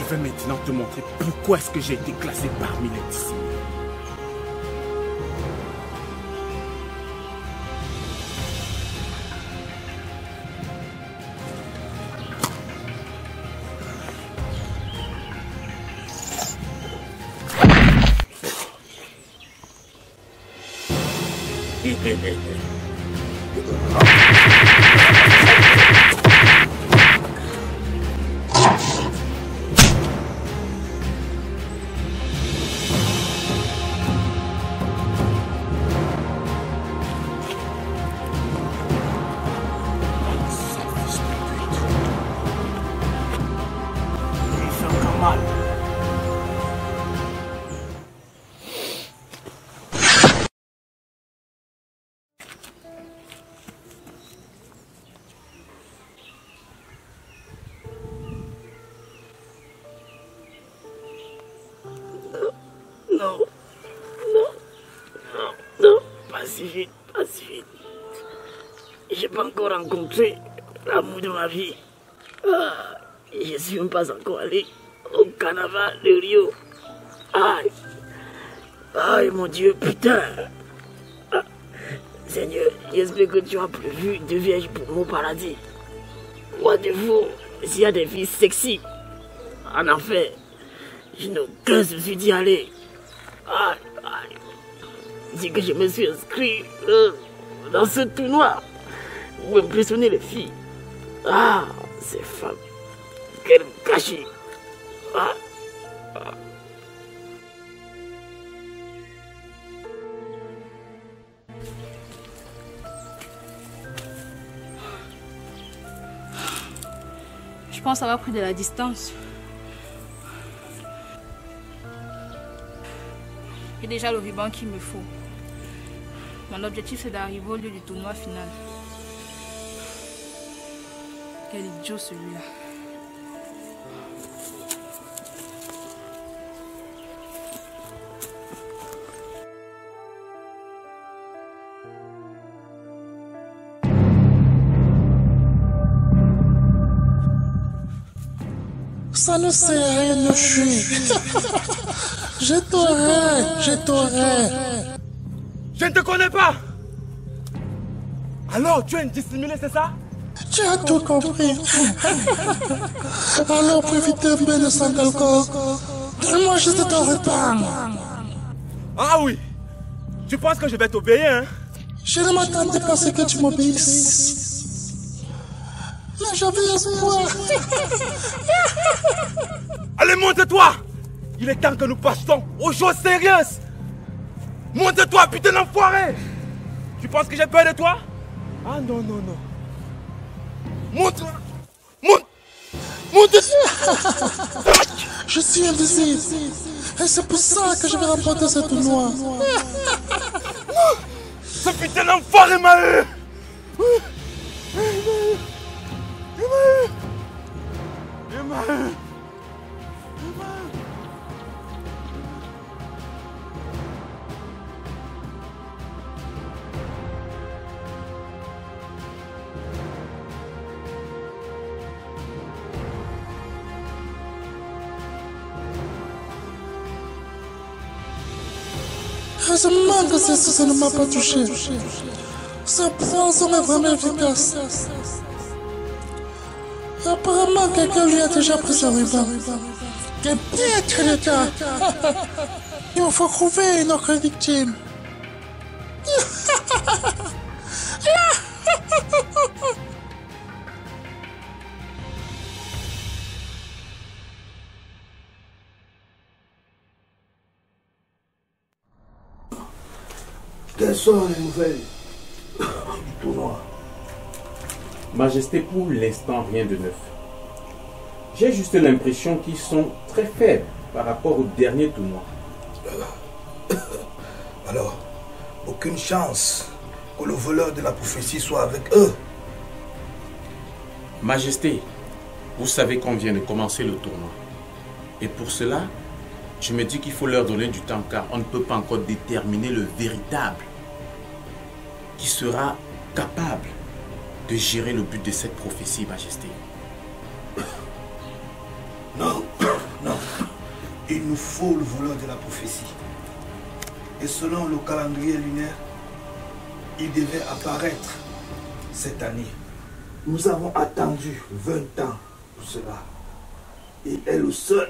vais maintenant te montrer pourquoi est-ce que j'ai été classé parmi les 10 000. Pas si vite. J'ai pas encore rencontré l'amour de ma vie. Je suis même pas encore allé au carnaval de Rio. Aïe, mon Dieu, putain. Seigneur, j'espère que tu as prévu de vierges pour mon paradis. Moi, de vous, s'il y a des filles sexy, en enfer, je n'ai aucun souci d'y aller. C'est que je me suis inscrit dans ce tournoi pour impressionner les filles. Ces femmes, quel gâchis. Je pense avoir pris de la distance. J'ai déjà le ruban qu'il me faut. Mon objectif, c'est d'arriver au lieu du tournoi final. Quel idiot celui-là. Ça ne sert à rien de fuir. Je t'aurai. Je ne te connais pas. Alors, tu es une dissimulée, c'est ça? Tu as tout compris. Alors, profite un peu de son alcool. Donne-moi juste ton repas. Ah oui. Tu penses que je vais t'obéir, hein? Je ne m'attendais pas à ce que tu m'obéisses. Mais j'avais espoir. Allez, monte-toi. Il est temps que nous passions aux choses sérieuses. Monte-toi, putain d'enfoiré. Tu penses que j'ai peur de toi? Ah non. Monte. Je suis invisible. Et c'est pour ça que je vais remporter ce tournoi. Ce putain d'enfoiré m'a eu. Il m'a eu. Heureusement que ça ne m'a pas touché. Ce poison est vraiment efficace. Apparemment, quelqu'un lui a déjà pris sa ruban. Quel piètre l'état. Il faut trouver une autre victime. Quelles sont les nouvelles du tournoi? Majesté, pour l'instant, rien de neuf. J'ai juste l'impression qu'ils sont très faibles par rapport au dernier tournoi. Alors, aucune chance que le voleur de la prophétie soit avec eux. Majesté, vous savez qu'on vient de commencer le tournoi. Et pour cela, je me dis qu'il faut leur donner du temps car on ne peut pas encore déterminer le véritable qui sera capable de gérer le but de cette prophétie, Majesté. Non, Il nous faut le voleur de la prophétie. Et selon le calendrier lunaire, il devait apparaître cette année. Nous avons attendu 20 ans pour cela. Il est le seul,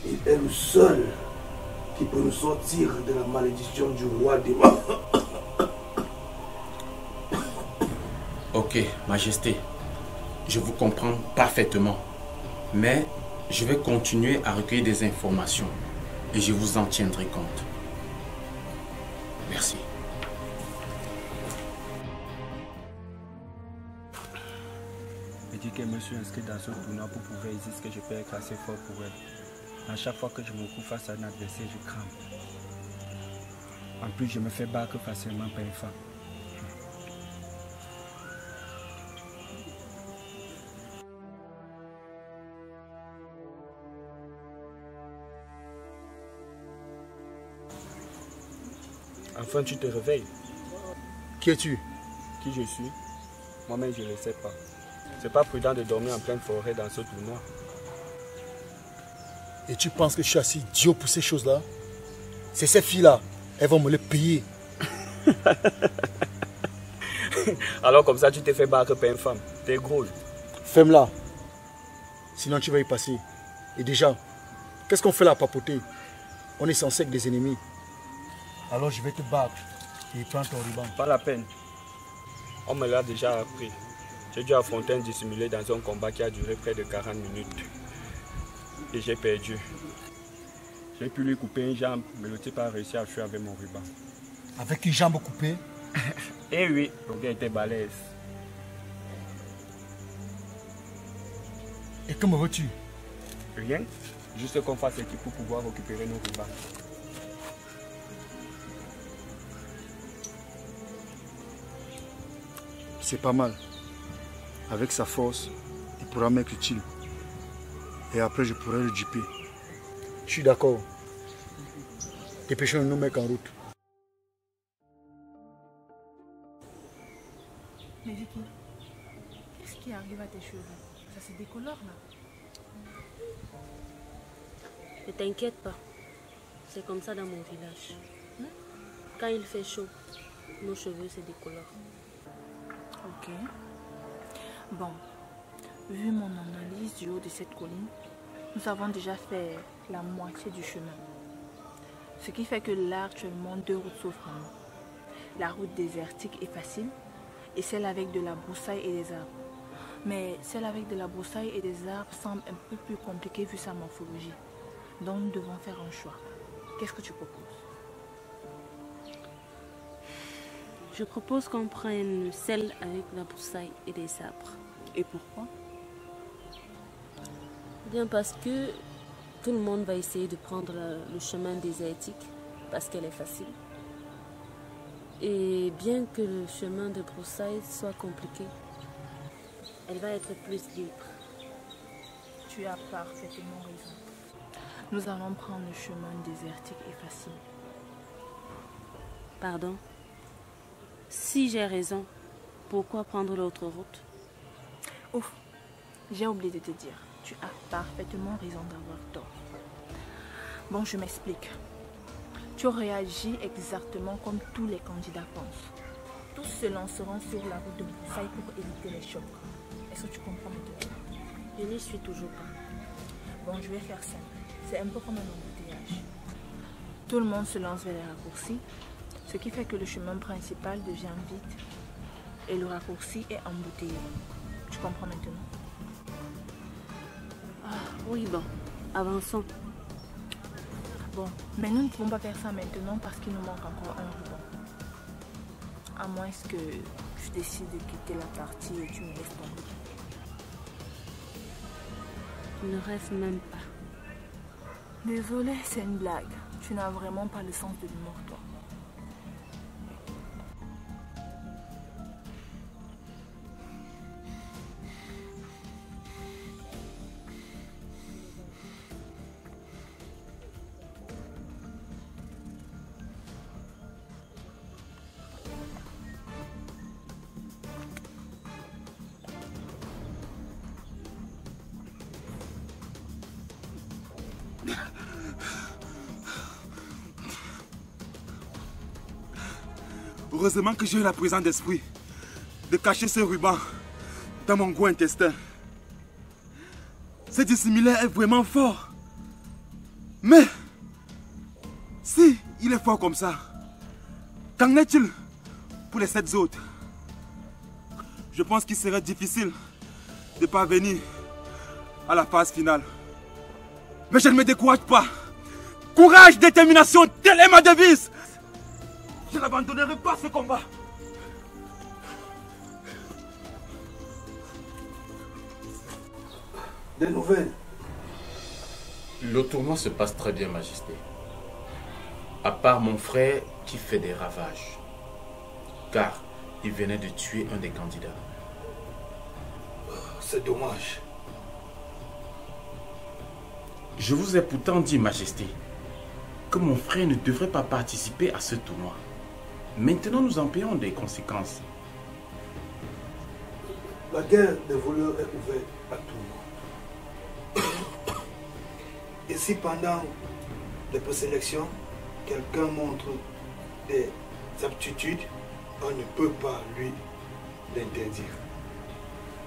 il est le seul qui peut nous sortir de la malédiction du roi des morts. Ok, Majesté, je vous comprends parfaitement. Mais je vais continuer à recueillir des informations et je vous en tiendrai compte. Merci. Je dis que je me suis inscrit dans ce tournoi pour prouver Isis que je peux être assez fort pour elle. À chaque fois que je me retrouve face à un adversaire, je crame. En plus, je me fais battre facilement par une femme. Enfin, tu te réveilles. Qui es-tu? Qui je suis? Moi-même, je ne le sais pas. C'est pas prudent de dormir en pleine forêt dans ce tournoi. Et tu penses que je suis assez idiot pour ces choses-là? C'est ces filles-là, elles vont me les payer. Alors comme ça, tu t'es fait battre par une femme. T'es gros. Ferme-la. Sinon tu vas y passer. Et déjà, qu'est-ce qu'on fait là à papoter? On est censé être des ennemis. Alors je vais te battre et prendre ton ruban. Pas la peine. On me l'a déjà appris. J'ai dû affronter un dissimulé dans un combat qui a duré près de 40 minutes. Et j'ai perdu. J'ai pu lui couper une jambe, mais le type a réussi à fuir avec mon ruban. Avec une jambe coupée? Eh oui, le gars était balèze. Et que me veux-tu? Rien. Juste qu'on fasse équipe pour pouvoir récupérer nos rubans. C'est pas mal. Avec sa force, il pourra m'être utile. Et après, je pourrai le duper. Je suis d'accord. Dépêchons de nous mettre en route. Mais Vicky, qu'est-ce qui arrive à tes cheveux? Ça se décolore là. Ne t'inquiète pas. C'est comme ça dans mon village. Quand il fait chaud, nos cheveux se décolorent. Ok. Bon, vu mon analyse du haut de cette colline, nous avons déjà fait la moitié du chemin. Ce qui fait que là actuellement 2 routes s'offrent à nous. La route désertique est facile et celle avec de la broussaille et des arbres. Mais celle avec de la broussaille et des arbres semble un peu plus compliquée vu sa morphologie. Donc nous devons faire un choix. Qu'est-ce que tu proposes? Je propose qu'on prenne celle avec la broussaille et des arbres. Et pourquoi? Bien parce que tout le monde va essayer de prendre le chemin désertique parce qu'elle est facile. Et bien que le chemin de broussaille soit compliqué, elle va être plus libre. Tu as parfaitement raison. Nous allons prendre le chemin désertique et facile. Pardon? Si j'ai raison, pourquoi prendre l'autre route? Ouf, j'ai oublié de te dire. Tu as parfaitement raison d'avoir tort. Bon, je m'explique. Tu réagis exactement comme tous les candidats pensent. Tous se lanceront sur la route de broussaille pour éviter les chocs. Est-ce que tu comprends maintenant? Je n'y suis toujours pas. Bon, je vais faire simple. C'est un peu comme un embouteillage. Tout le monde se lance vers les raccourcis, ce qui fait que le chemin principal devient vide et le raccourci est embouteillé. Tu comprends maintenant? Oui, bon, avançons. Bon, mais nous ne pouvons pas faire ça maintenant parce qu'il nous manque encore un ruban. À moins que tu décides de quitter la partie et tu me laisses tomber. Ne rêve même pas. Désolée, c'est une blague. Tu n'as vraiment pas le sens de l'humour, toi. Heureusement que j'ai eu la présence d'esprit de cacher ce ruban dans mon gros intestin. Ce dissimulateur est vraiment fort. Mais, si il est fort comme ça, qu'en est-il pour les 7 autres? Je pense qu'il serait difficile de parvenir à la phase finale. Mais je ne me décourage pas. Courage, détermination, telle est ma devise. Je n'abandonnerai pas ce combat. Des nouvelles? Le tournoi se passe très bien, Majesté. À part mon frère qui fait des ravages. Car il venait de tuer un des candidats. C'est dommage. Je vous ai pourtant dit, Majesté, que mon frère ne devrait pas participer à ce tournoi. Maintenant, nous en payons des conséquences. La guerre des voleurs est ouverte à tout le monde. Et si pendant les présélections, quelqu'un montre des aptitudes, on ne peut pas lui l'interdire.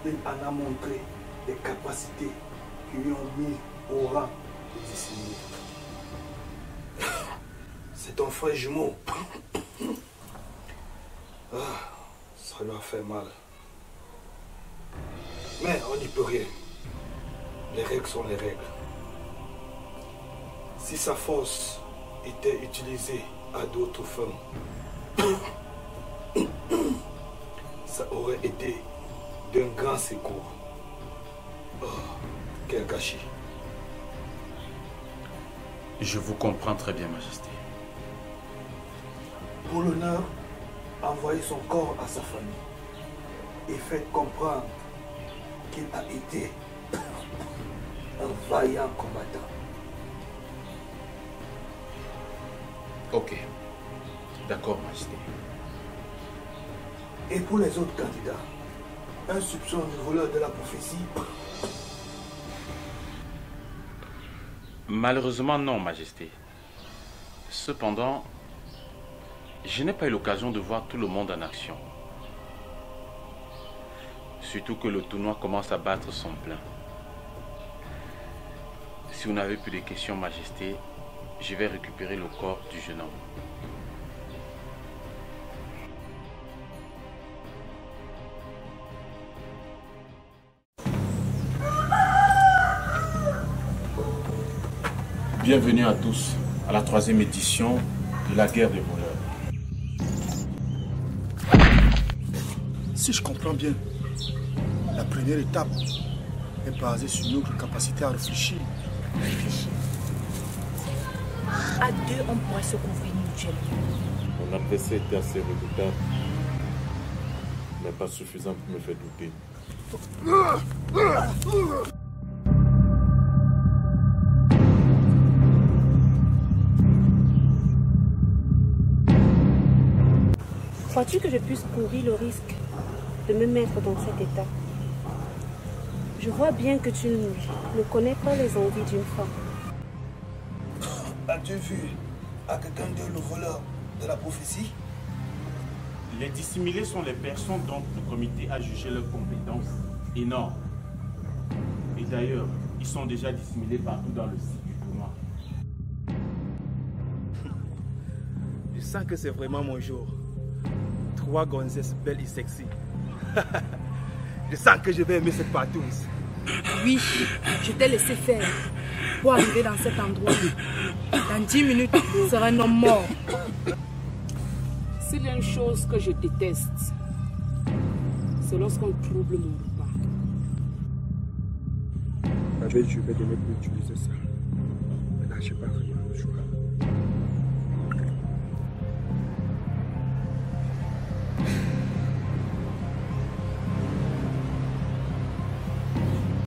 Il en a montré des capacités qui lui ont mis au rang de dissimulé. C'est ton frère jumeau. Ça lui a fait mal. Mais on n'y peut rien. Les règles sont les règles. Si sa force était utilisée à d'autres fins, ça aurait été d'un grand secours. Oh, quel gâchis. Je vous comprends très bien, Majesté. Pour l'honneur, envoyez son corps à sa famille et faites comprendre qu'il a été un vaillant combattant. Ok. D'accord, Majesté. Et pour les autres candidats, un soupçon de voleur de la prophétie? Malheureusement, non, Majesté. Cependant, je n'ai pas eu l'occasion de voir tout le monde en action. Surtout que le tournoi commence à battre son plein. Si vous n'avez plus de questions, Majesté, je vais récupérer le corps du jeune homme. Bienvenue à tous à la 3e édition de la guerre des voleurs. Si je comprends bien, la première étape est basée sur notre capacité à réfléchir. À deux, on pourrait se couvrir mutuellement. Mon adversaire était assez redoutable, mais pas suffisant pour me faire douter. Crois-tu que je puisse courir le risque de me mettre dans cet état? Je vois bien que tu ne connais pas les envies d'une femme. As-tu vu à quelqu'un de le voleur de la prophétie? Les dissimulés sont les personnes dont le comité a jugé leurs compétences énormes. Et d'ailleurs, ils sont déjà dissimulés partout dans le site du tournoi. Je sens que c'est vraiment mon jour. 3 gonzesses belles et sexy. Je sens que je vais aimer cette partouze. Oui, je t'ai laissé faire pour arriver dans cet endroit. Dans 10 minutes, tu seras un homme mort. S'il y a une chose que je déteste, c'est lorsqu'on trouble mon repas. Je vais donner pour utiliser ça. Maintenant, je n'ai pas rien.